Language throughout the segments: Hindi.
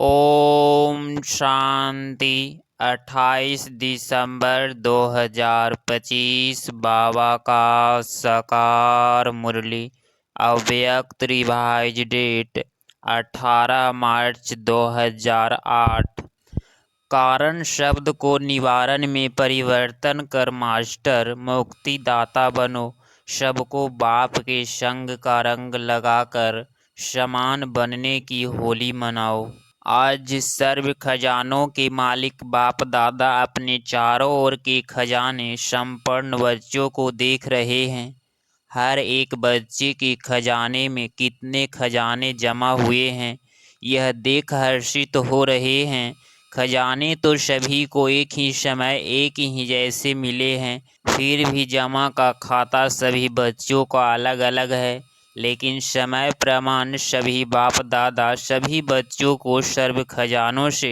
ओम शांति। 28 दिसंबर 2025 बाबा का साकार मुरली। अव्यक्त रिवाइज डेट 18 मार्च 2008। कारण शब्द को निवारण में परिवर्तन कर मास्टर मुक्तिदाता बनो। सबको बाप के संग का रंग लगाकर समान बनने की होली मनाओ। आज सर्व खजानों के मालिक बाप दादा अपने चारों ओर के खजाने संपन्न बच्चों को देख रहे हैं। हर एक बच्चे के खजाने में कितने खजाने जमा हुए हैं यह देख हर्षित हो रहे हैं। खजाने तो सभी को एक ही समय एक ही जैसे मिले हैं, फिर भी जमा का खाता सभी बच्चों का अलग अलग है। लेकिन समय प्रमाण सभी बाप दादा सभी बच्चों को सर्व खजानों से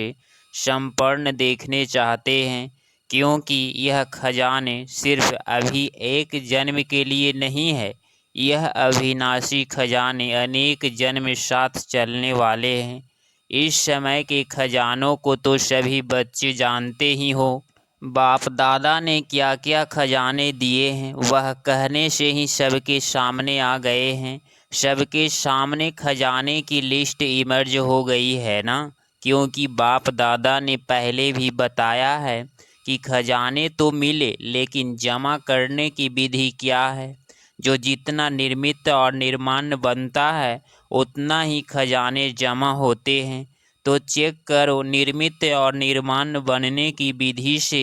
संपन्न देखने चाहते हैं, क्योंकि यह खजाने सिर्फ अभी एक जन्म के लिए नहीं है। यह अविनाशी खजाने अनेक जन्म साथ चलने वाले हैं। इस समय के खजानों को तो सभी बच्चे जानते ही हो। बाप दादा ने क्या क्या खजाने दिए हैं वह कहने से ही सबके सामने आ गए हैं। सबके सामने खजाने की लिस्ट इमर्ज हो गई है ना, क्योंकि बाप दादा ने पहले भी बताया है कि खजाने तो मिले, लेकिन जमा करने की विधि क्या है। जो जितना निर्मित और निर्माण बनता है उतना ही खजाने जमा होते हैं। तो चेक करो निर्मित और निर्माण बनने की विधि से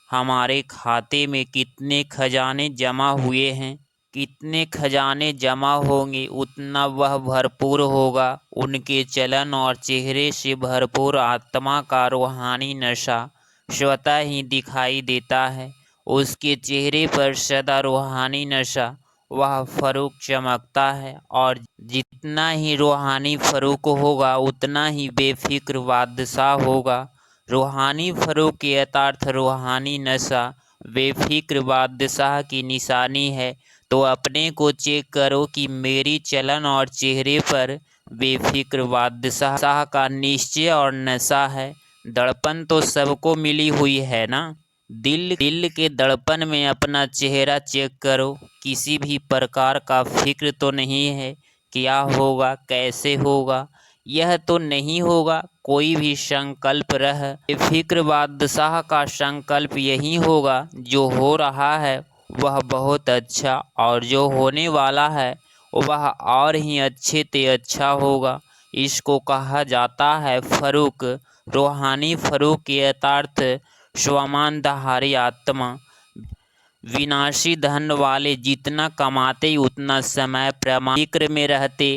हमारे खाते में कितने खजाने जमा हुए हैं। कितने खजाने जमा होंगे उतना वह भरपूर होगा। उनके चलन और चेहरे से भरपूर आत्मा का रूहानी नशा स्वतः ही दिखाई देता है। उसके चेहरे पर सदा रूहानी नशा वह फरूक चमकता है, और जितना ही रूहानी फरूक होगा उतना ही बेफिक्र बादशाह होगा। रूहानी फरूक के यथार्थ रूहानी नशा बेफिक्र बादशाह की निशानी है। तो अपने को चेक करो कि मेरी चलन और चेहरे पर बेफिक्र बादशाह का निश्चय और नशा है। दर्पण तो सबको मिली हुई है ना। दिल के दर्पण में अपना चेहरा चेक करो, किसी भी प्रकार का फिक्र तो नहीं है। क्या होगा कैसे होगा यह तो नहीं होगा। कोई भी संकल्प रह फिक्र बादशाह का संकल्प यही होगा, जो हो रहा है वह बहुत अच्छा, और जो होने वाला है वह और ही अच्छे ते अच्छा होगा। इसको कहा जाता है फरूक। रूहानी फरूक के यथार्थ स्वमानधारी आत्मा। विनाशी धन वाले जितना कमाते उतना समय प्रमाणिक्र में रहते।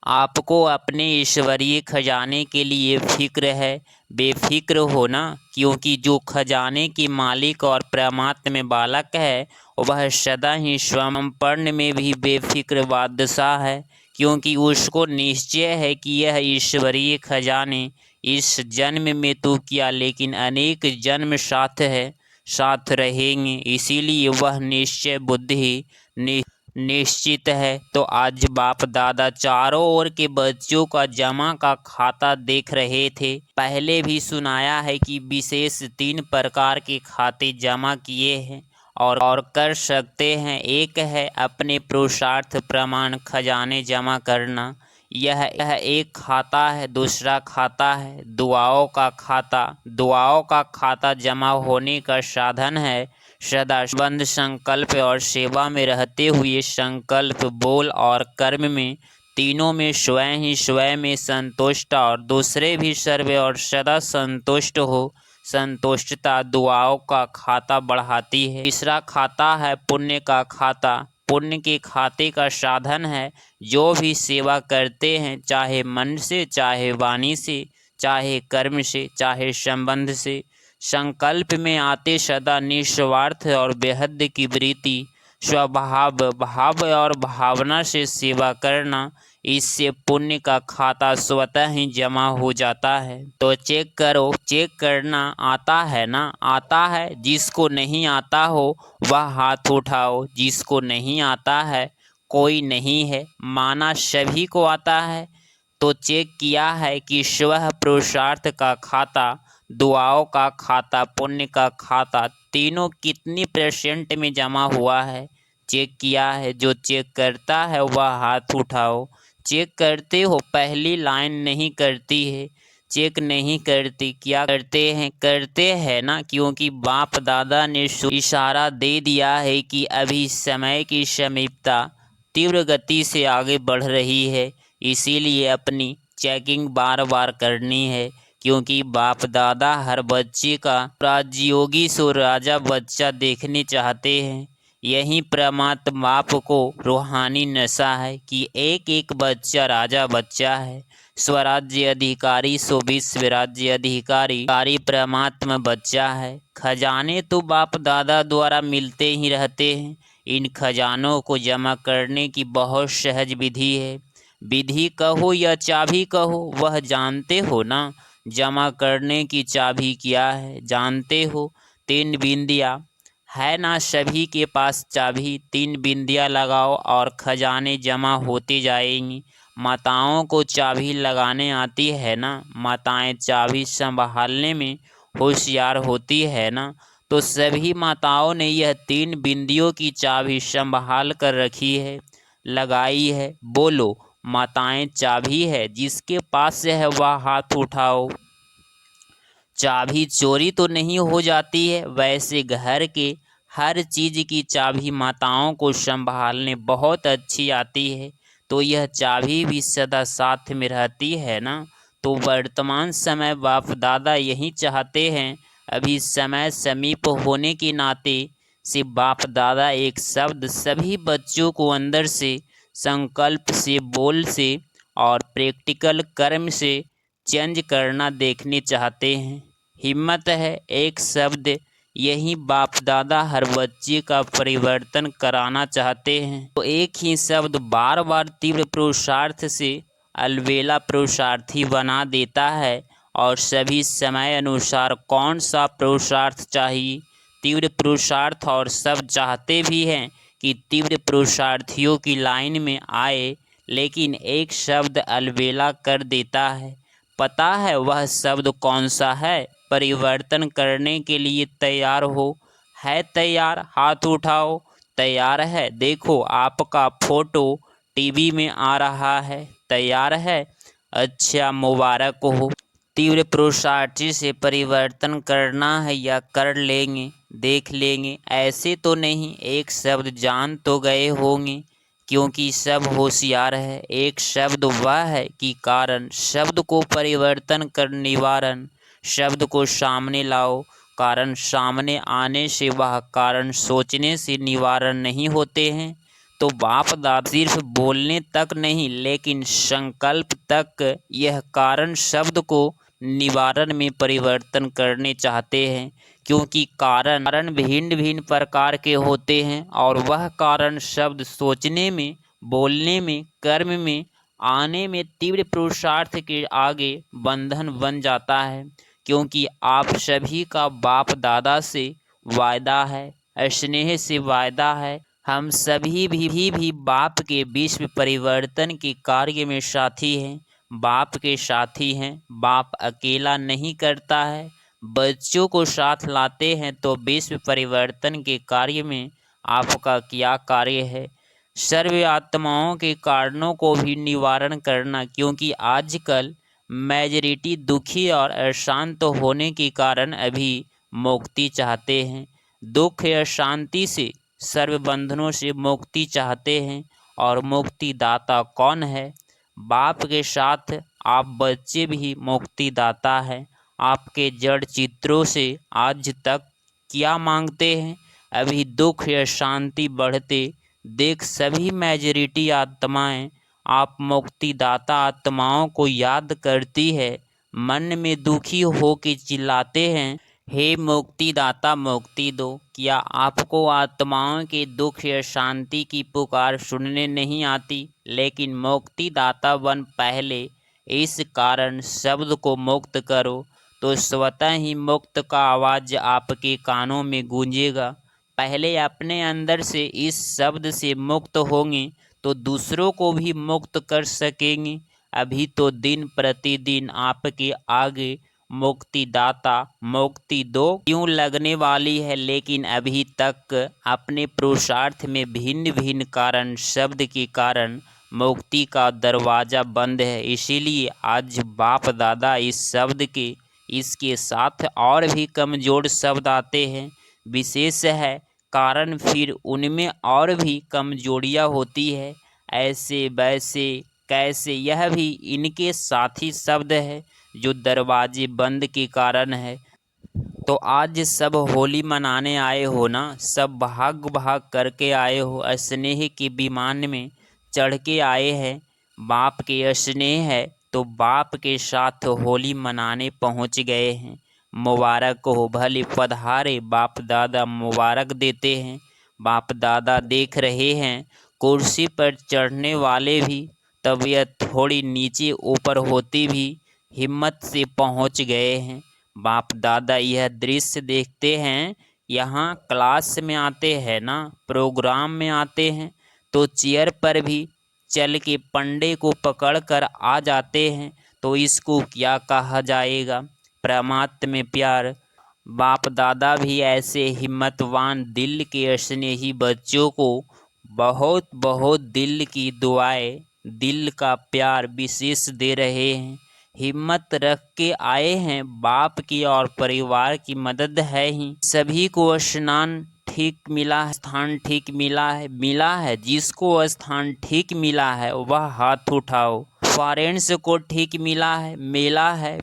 आपको अपने ईश्वरीय खजाने के लिए फिक्र है। बेफिक्र हो ना, क्योंकि जो खजाने के मालिक और परमात्मा बालक है वह सदा ही स्वयंपर्ण में भी बेफिक्र बादशाह है, क्योंकि उसको निश्चय है कि यह ईश्वरीय खजाने इस जन्म में तो किया, लेकिन अनेक जन्म साथ रहेंगे। इसीलिए वह निश्चय बुद्धि निश्चित है। तो आज बाप दादा चारों ओर के बच्चों का जमा का खाता देख रहे थे। पहले भी सुनाया है कि विशेष 3 प्रकार के खाते जमा किए हैं और कर सकते हैं। एक है अपने पुरुषार्थ प्रमाण खजाने जमा करना, यह एक खाता है। दूसरा खाता है दुआओं का खाता। दुआओं का खाता जमा होने का साधन है सदा बंद संकल्प और सेवा में रहते हुए संकल्प बोल और कर्म में तीनों में स्वयं ही स्वयं में संतुष्ट और दूसरे भी सर्व और सदा संतुष्ट हो। संतुष्टता दुआओं का खाता बढ़ाती है। तीसरा खाता है पुण्य का खाता। पुण्य के खाते का साधन है जो भी सेवा करते हैं, चाहे मन से, चाहे वाणी से, चाहे कर्म से, चाहे संबंध से, संकल्प में आते सदा निस्वार्थ और बेहद की वृत्ति स्वभाव भाव और भावना से सेवा करना, इससे पुण्य का खाता स्वतः ही जमा हो जाता है। तो चेक करो, चेक करना आता है ना। आता है। जिसको नहीं आता हो वह हाथ उठाओ। जिसको नहीं आता है कोई नहीं है, माना सभी को आता है। तो चेक किया है कि स्वह पुरुषार्थ का खाता, दुआओं का खाता, पुण्य का खाता तीनों कितनी % में जमा हुआ है? चेक किया है? जो चेक करता है वह हाथ उठाओ। चेक करते हो? पहली लाइन नहीं करती है, चेक नहीं करती। क्या करते हैं? करते हैं ना, क्योंकि बाप दादा ने इशारा दे दिया है कि अभी समय की समीपता तीव्र गति से आगे बढ़ रही है, इसीलिए अपनी चेकिंग बार बार करनी है। क्योंकि बाप दादा हर बच्चे का राजयोगी सो राजा बच्चा देखने चाहते हैं। यही परमात्मा बाप को रूहानी नशा है कि एक एक बच्चा राजा बच्चा है। स्वराज्य अधिकारी सो विश्व राज्य अधिकारी परमात्मा बच्चा है। खजाने तो बाप दादा द्वारा मिलते ही रहते हैं। इन खजानों को जमा करने की बहुत सहज विधि है। विधि कहो या चाबी कहो, वह जानते हो ना। जमा करने की चाबी क्या है जानते हो? 3 बिंदिया है ना, सभी के पास चाबी। 3 बिंदिया लगाओ और खजाने जमा होते जाएंगी। माताओं को चाबी लगाने आती है ना, माताएं चाबी संभालने में होशियार होती है ना। तो सभी माताओं ने यह 3 बिंदियों की चाबी संभाल कर रखी है, लगाई है। बोलो, माताएं चाबी है? जिसके पास है वह हाथ उठाओ। चाबी चोरी तो नहीं हो जाती है, वैसे घर के हर चीज़ की चाबी माताओं को संभालने बहुत अच्छी आती है। तो यह चाबी भी सदा साथ में रहती है ना। तो वर्तमान समय बाप दादा यही चाहते हैं। अभी समय समीप होने के नाते से बाप दादा एक शब्द सभी बच्चों को अंदर से, संकल्प से, बोल से और प्रैक्टिकल कर्म से चेंज करना देखने चाहते हैं। हिम्मत है एक शब्द, यही बाप दादा हर बच्चे का परिवर्तन कराना चाहते हैं। तो एक ही शब्द बार बार तीव्र पुरुषार्थ से अलबेला पुरुषार्थी बना देता है। और सभी समय अनुसार कौन सा पुरुषार्थ चाहिए? तीव्र पुरुषार्थ। और सब चाहते भी हैं कि तीव्र पुरुषार्थियों की लाइन में आए, लेकिन एक शब्द अलबेला कर देता है। पता है वह शब्द कौन सा है? परिवर्तन करने के लिए तैयार हो? है तैयार? हाथ उठाओ। तैयार है? देखो आपका फोटो टीवी में आ रहा है। तैयार है? अच्छा, मुबारक हो। तीव्र पुरुषार्थी से परिवर्तन करना है या कर लेंगे? देख लेंगे। ऐसे तो नहीं, एक शब्द जान तो गए होंगे, क्योंकि सब होशियार है। एक शब्द वह है कि कारण, शब्द को परिवर्तन कर निवारण। शब्द को सामने लाओ, कारण सामने आने से वह कारण सोचने से निवारण नहीं होते हैं। तो बाप दादा सिर्फ बोलने तक नहीं, लेकिन संकल्प तक यह कारण शब्द को निवारण में परिवर्तन करने चाहते हैं। क्योंकि कारण भिन्न भिन्न प्रकार के होते हैं, और वह कारण शब्द सोचने में, बोलने में, कर्म में आने में तीव्र पुरुषार्थ के आगे बंधन बन जाता है। क्योंकि आप सभी का बाप दादा से वायदा है, स्नेह से वायदा है। हम सभी भी बाप के विश्व परिवर्तन के कार्य में साथी हैं, बाप के साथी हैं। बाप अकेला नहीं करता है, बच्चों को साथ लाते हैं। तो विश्व परिवर्तन के कार्य में आपका क्या कार्य है? सर्व आत्माओं के कारणों को भी निवारण करना। क्योंकि आजकल मेजॉरिटी दुखी और अशांत होने के कारण अभी मुक्ति चाहते हैं। दुख या शांति से, सर्व बंधनों से मुक्ति चाहते हैं। और मुक्ति दाता कौन है? बाप के साथ आप बच्चे भी मुक्ति दाता है। आपके जड़ चित्रों से आज तक क्या मांगते हैं? अभी दुख या शांति बढ़ते देख सभी मेजॉरिटी आत्माएं आप मुक्तिदाता आत्माओं को याद करती है। मन में दुखी हो के चिल्लाते हैं, हे मुक्तिदाता मुक्ति दो। क्या आपको आत्माओं के दुख या शांति की पुकार सुनने नहीं आती? लेकिन मुक्तिदाता बन पहले इस कारण शब्द को मुक्त करो, तो स्वतः ही मुक्त का आवाज आपके कानों में गूंजेगा। पहले अपने अंदर से इस शब्द से मुक्त होंगे तो दूसरों को भी मुक्त कर सकेंगे। अभी तो दिन प्रतिदिन आपके आगे मुक्तिदाता मुक्ति दो क्यों लगने वाली है, लेकिन अभी तक अपने पुरुषार्थ में भिन्न भिन्न कारण शब्द के कारण मुक्ति का दरवाज़ा बंद है। इसीलिए आज बाप दादा इस शब्द के इसके साथ और भी कमज़ोर शब्द आते हैं, विशेष है कारण फिर उनमें और भी कमजोरियाँ होती है। ऐसे वैसे कैसे यह भी इनके साथी शब्द है जो दरवाजे बंद के कारण है। तो आज सब होली मनाने आए हो ना, सब भाग भाग करके आए हो, स्नेह के विमान में चढ़ के आए हैं। बाप के स्नेह है तो बाप के साथ होली मनाने पहुंच गए हैं। मुबारक हो, भले पधारे, बाप दादा मुबारक देते हैं। बाप दादा देख रहे हैं कुर्सी पर चढ़ने वाले भी तबीयत थोड़ी नीचे ऊपर होती भी हिम्मत से पहुंच गए हैं। बाप दादा यह दृश्य देखते हैं। यहाँ क्लास में आते हैं ना, प्रोग्राम में आते हैं तो चेयर पर भी चल के पंडे को पकड़ कर आ जाते हैं, तो इसको क्या कहा जाएगा? परमात्मा में प्यार। बाप दादा भी ऐसे हिम्मतवान दिल के स्नेही बच्चों को बहुत बहुत दिल की दुआएं, दिल का प्यार विशेष दे रहे हैं। हिम्मत रख के आए हैं, बाप की और परिवार की मदद है ही। सभी को स्नान ठीक मिला है, स्थान ठीक मिला है। जिसको स्थान ठीक मिला है वह हाथ उठाओ। फॉरेंस को ठीक मिला है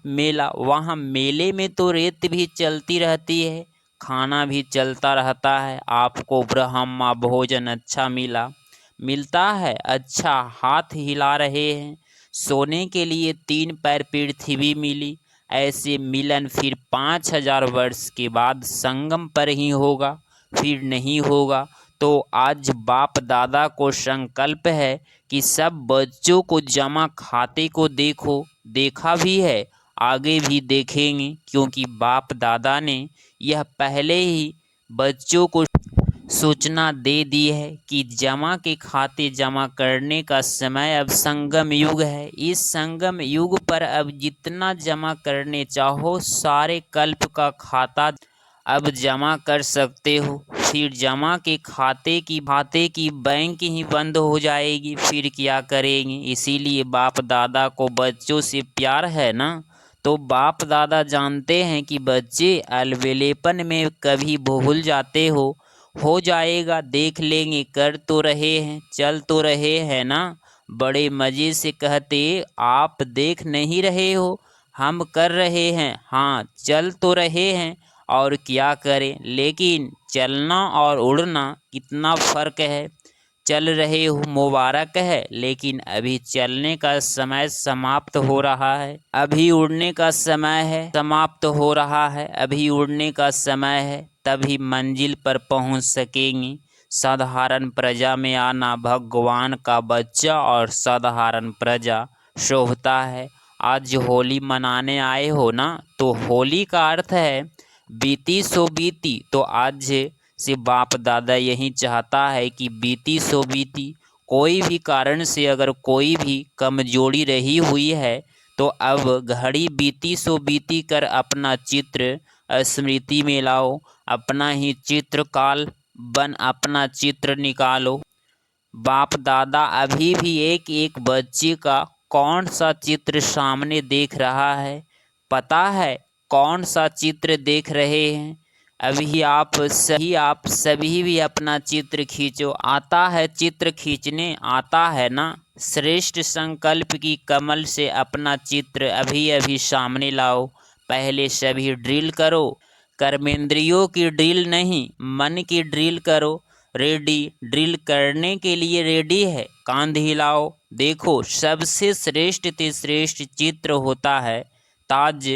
मेला। वहाँ मेले में तो रेत भी चलती रहती है, खाना भी चलता रहता है। आपको ब्रह्मा भोजन अच्छा मिलता है, अच्छा हाथ हिला रहे हैं। सोने के लिए 3 पैर पृथ्वी मिली। ऐसे मिलन फिर 5000 वर्ष के बाद संगम पर ही होगा, फिर नहीं होगा। तो आज बाप दादा को संकल्प है कि सब बच्चों को जमा खाते को देखा भी है, आगे भी देखेंगे, क्योंकि बाप दादा ने यह पहले ही बच्चों को सूचना दे दी है कि जमा के खाते जमा करने का समय अब संगम युग है। इस संगम युग पर अब जितना जमा करने चाहो सारे कल्प का खाता अब जमा कर सकते हो। फिर जमा के खाते की बैंक ही बंद हो जाएगी, फिर क्या करेंगे? इसीलिए बाप दादा को बच्चों से प्यार है ना, तो बाप दादा जानते हैं कि बच्चे अलबेलेपन में कभी भूल जाते हो जाएगा, देख लेंगे, कर तो रहे हैं, चल तो रहे हैं ना। बड़े मज़े से कहते आप देख नहीं रहे हो, हम कर रहे हैं। हाँ, चल तो रहे हैं और क्या करें, लेकिन चलना और उड़ना कितना फ़र्क है। चल रहे हो मुबारक है, लेकिन अभी चलने का समय समाप्त हो रहा है, अभी उड़ने का समय है, समाप्त हो रहा है, अभी उड़ने का समय है, तभी मंजिल पर पहुंच सकेंगे। साधारण प्रजा में आना भगवान का बच्चा और साधारण प्रजा शोभता है। आज होली मनाने आए हो ना, तो होली का अर्थ है बीती सो बीती। तो आज से बाप दादा यही चाहता है कि बीती सो बीती। कोई भी कारण से अगर कोई भी कमजोरी रही हुई है तो अब घड़ी बीती सो बीती कर अपना चित्र स्मृति में लाओ, अपना ही चित्रकाल बन अपना चित्र निकालो। बाप दादा अभी भी एक एक बच्चे का कौन सा चित्र सामने देख रहा है, पता है कौन सा चित्र देख रहे हैं? अभी आप सभी भी अपना चित्र खींचो। आता है चित्र खींचने, आता है ना? श्रेष्ठ संकल्प की कमल से अपना चित्र अभी अभी सामने लाओ। पहले सभी ड्रिल करो, कर्मेंद्रियों की ड्रिल नहीं, मन की ड्रिल करो। रेडी, ड्रिल करने के लिए रेडी है, कांध हिलाओ। देखो सबसे श्रेष्ठ ते श्रेष्ठ चित्र होता है ताज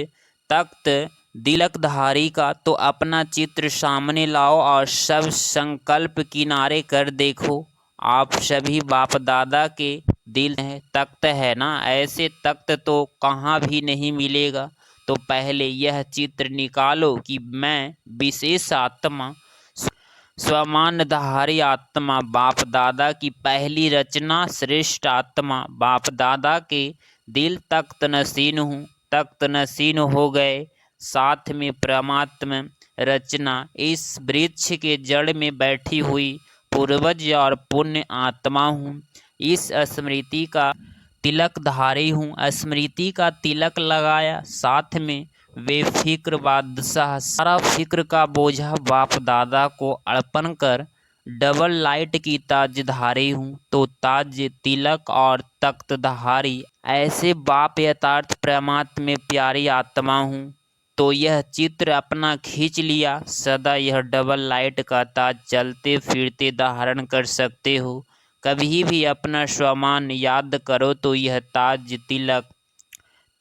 तख्त तिलकधारी का। तो अपना चित्र सामने लाओ और सब संकल्प किनारे कर देखो। आप सभी बाप दादा के दिल है, तख्त है ना, ऐसे तख्त तो कहाँ भी नहीं मिलेगा। तो पहले यह चित्र निकालो कि मैं विशेष आत्मा, स्वमानधारी आत्मा, बाप दादा की पहली रचना, श्रेष्ठ आत्मा, बाप दादा के दिल तख्त नशीन हूँ, तख्त नशीन हो गए, साथ में परमात्मा रचना। इस वृक्ष के जड़ में बैठी हुई पूर्वज और पुण्य आत्मा हूँ। इस स्मृति का तिलक धारी हूँ, स्मृति का तिलक लगाया, साथ में बेफिक्र बादशाह, सारा फिक्र का बोझा बाप दादा को अर्पण कर डबल लाइट की ताजधारी हूँ। तो ताज, तिलक और तख्तधारी ऐसे बाप यथार्थ परमात्मा में प्यारी आत्मा हूँ। तो यह चित्र अपना खींच लिया, सदा यह डबल लाइट का ताज चलते फिरते धारण कर सकते हो। कभी भी अपना स्वमान याद करो तो यह ताज, तिलक,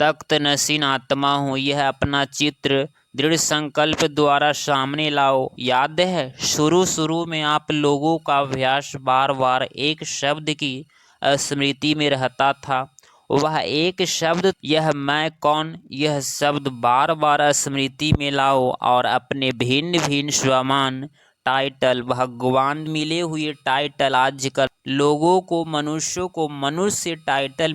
तख्त नशीन आत्मा हूँ। यह अपना चित्र दृढ़ संकल्प द्वारा सामने लाओ। याद है शुरू शुरू में आप लोगों का अभ्यास बार बार एक शब्द की स्मृति में रहता था। वह एक शब्द, यह मैं कौन, यह शब्द बार बार स्मृति में लाओ और अपने भिन्न भिन्न स्वमान टाइटल, भगवान मिले हुए टाइटल। आजकल लोगों को, मनुष्यों को मनुष्य टाइटल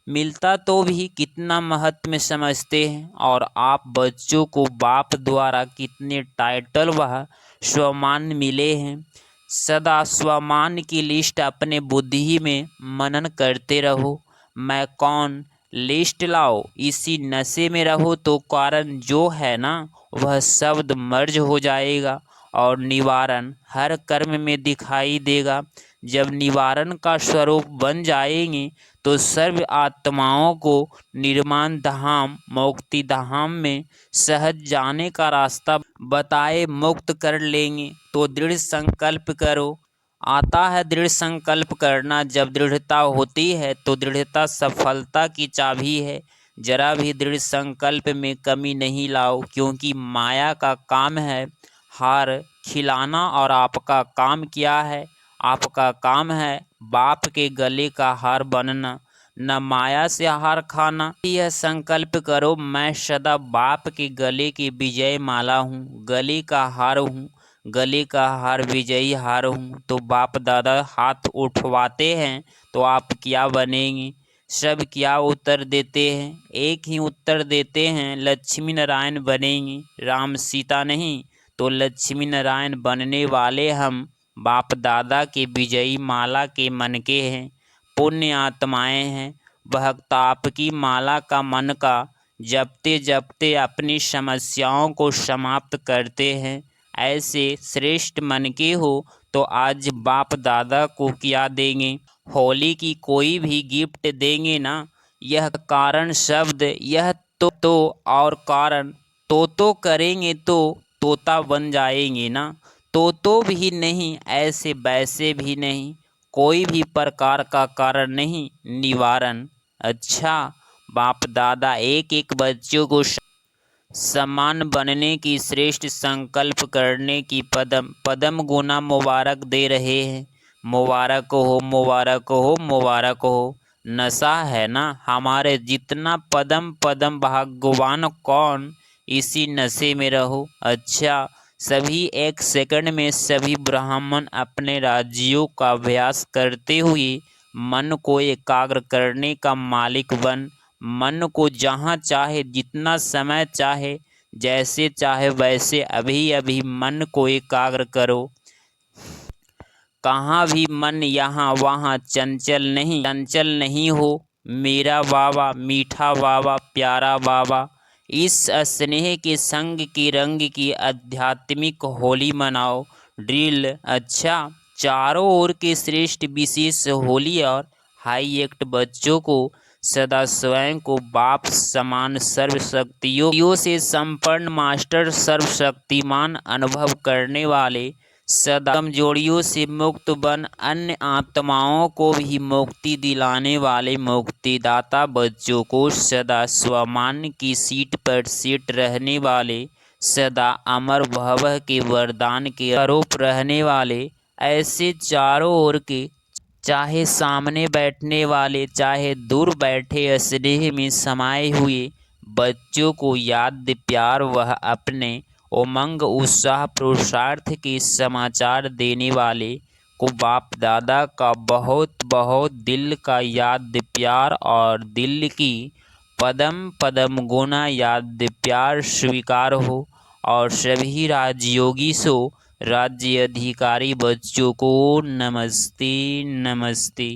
मिलता तो भी कितना महत्व में समझते हैं, और आप बच्चों को बाप द्वारा कितने टाइटल वह स्वमान मिले हैं। सदा स्वमान की लिस्ट अपने बुद्धि में मनन करते रहो। मैं कौन लिस्ट लाओ, इसी नशे में रहो तो कारण जो है ना वह शब्द मर्ज हो जाएगा और निवारण हर कर्म में दिखाई देगा। जब निवारण का स्वरूप बन जाएंगे तो सर्व आत्माओं को निर्माण धाम, मुक्ति धाम में सहज जाने का रास्ता बताए मुक्त कर लेंगे। तो दृढ़ संकल्प करो। आता है दृढ़ संकल्प करना, जब दृढ़ता होती है तो दृढ़ता सफलता की चाबी है। जरा भी दृढ़ संकल्प में कमी नहीं लाओ, क्योंकि माया का काम है हार खिलाना, और आपका काम क्या है? आपका काम है बाप के गले का हार बनना, न माया से हार खाना। यह संकल्प करो, मैं सदा बाप के गले की विजय माला हूँ, गले का हार हूँ, गले का हार विजयी हार हूँ। तो बाप दादा हाथ उठवाते हैं तो आप क्या बनेंगे? सब क्या उत्तर देते हैं? एक ही उत्तर देते हैं, लक्ष्मी नारायण बनेंगे, राम सीता नहीं। तो लक्ष्मी नारायण बनने वाले हम बाप दादा के विजयी माला के मन के हैं, पुण्य आत्माएं हैं। भक्त आपकी माला का मन का जपते जपते अपनी समस्याओं को समाप्त करते हैं। ऐसे श्रेष्ठ मन के हो तो आज बाप दादा को क्या देंगे? होली की कोई भी गिफ्ट देंगे ना? यह कारण शब्द, यह तो और कारण तो करेंगे तो तोता बन जाएंगे ना? तो भी नहीं, ऐसे वैसे भी नहीं, कोई भी प्रकार का कारण नहीं, निवारण। अच्छा, बाप दादा एक एक बच्चों को समान बनने की श्रेष्ठ संकल्प करने की पदम पदम गुना मुबारक दे रहे हैं। मुबारक हो, मुबारक हो, मुबारक हो। नशा है ना हमारे, जितना पदम पदम भगवान कौन, इसी नशे में रहो। अच्छा, सभी एक सेकंड में सभी ब्राह्मण अपने राज्यों का अभ्यास करते हुए मन को एकाग्र करने का मालिक बन, मन को जहाँ चाहे, जितना समय चाहे, जैसे चाहे वैसे अभी अभी मन को एकाग्र करो। कहाँ भी मन यहाँ वहाँ चंचल नहीं हो। मेरा बाबा, मीठा बाबा, प्यारा बाबा, इस स्नेह के संग की रंग की आध्यात्मिक होली मनाओ। ड्रिल। अच्छा, चारों ओर के श्रेष्ठ विशेष होली और हाई एक्ट बच्चों को सदा स्वयं को बाप समान सर्वशक्तियों से संपन्न मास्टर, सर्वशक्तिमान अनुभव करने वाले, सदा कमजोरियों से मुक्त बन अन्य आत्माओं को भी मुक्ति दिलाने वाले मुक्तिदाता बच्चों को सदा स्वमान की सीट पर सेट रहने वाले, सदा अमर भव के वरदान के आरोप रहने वाले, ऐसे चारों ओर के, चाहे सामने बैठने वाले चाहे दूर बैठे स्नेह में समाये हुए बच्चों को याद प्यार वह अपने उमंग उत्साह पुरुषार्थ के समाचार देने वाले को बाप दादा का बहुत बहुत दिल का याद प्यार और दिल की पदम पदम गुना याद प्यार स्वीकार हो। और सभी राजयोगी सो राज्य अधिकारी बच्चों को नमस्ते नमस्ते।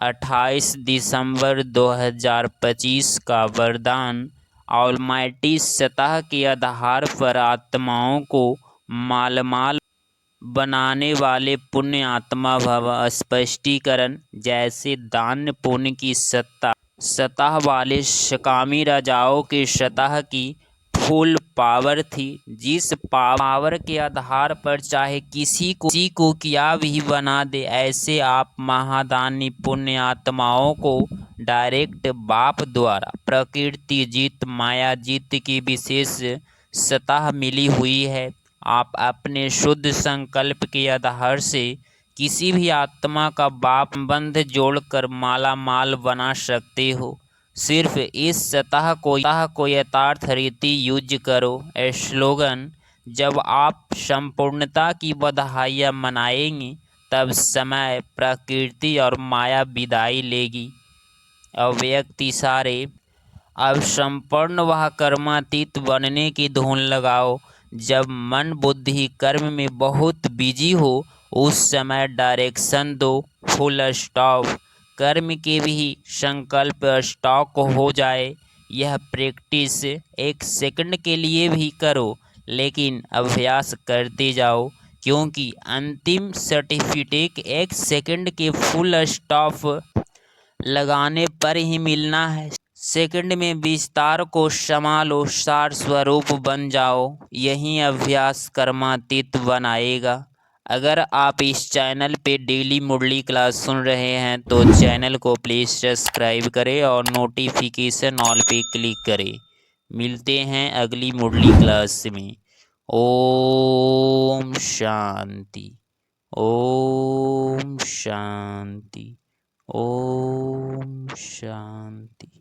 28 दिसंबर 2025 का वरदान। ऑलमाइटी सतह के आधार पर आत्माओं को मालमाल बनाने वाले पुण्य आत्मा भव। स्पष्टीकरण। जैसे दान पुण्य की सतह वाले सकामी राजाओं के सतह की फुल पावर थी, जिस पावर के आधार पर चाहे किसी को क्या भी बना दे, ऐसे आप महादानी पुण्य आत्माओं को डायरेक्ट बाप द्वारा प्रकृति जीत माया जीत की विशेष सतह मिली हुई है। आप अपने शुद्ध संकल्प के आधार से किसी भी आत्मा का बाप बंध जोड़कर माला माल बना सकते हो। सिर्फ इस सतह को यथार्थ रीति यूज करो। स्लोगन। जब आप संपूर्णता की बधाइयाँ मनाएंगे तब समय प्रकृति और माया विदाई लेगी। अव्यक्त इशारे। अब संपूर्ण वह कर्मातीत बनने की धुन लगाओ। जब मन बुद्धि कर्म में बहुत बिजी हो उस समय डायरेक्शन दो, फुल स्टॉप। कर्म के भी संकल्प स्टॉक हो जाए। यह प्रैक्टिस 1 सेकंड के लिए भी करो, लेकिन अभ्यास करते जाओ, क्योंकि अंतिम सर्टिफिकेट 1 सेकंड के फुल स्टॉप लगाने पर ही मिलना है। सेकंड में विस्तार को संभालो, सार स्वरूप बन जाओ। यही अभ्यास कर्मातीत बनाएगा। अगर आप इस चैनल पे डेली मुरली क्लास सुन रहे हैं तो चैनल को प्लीज़ सब्सक्राइब करें और नोटिफिकेशन ऑल पे क्लिक करें। मिलते हैं अगली मुरली क्लास में। ओम शांति। ओम शांति। ओम शांति।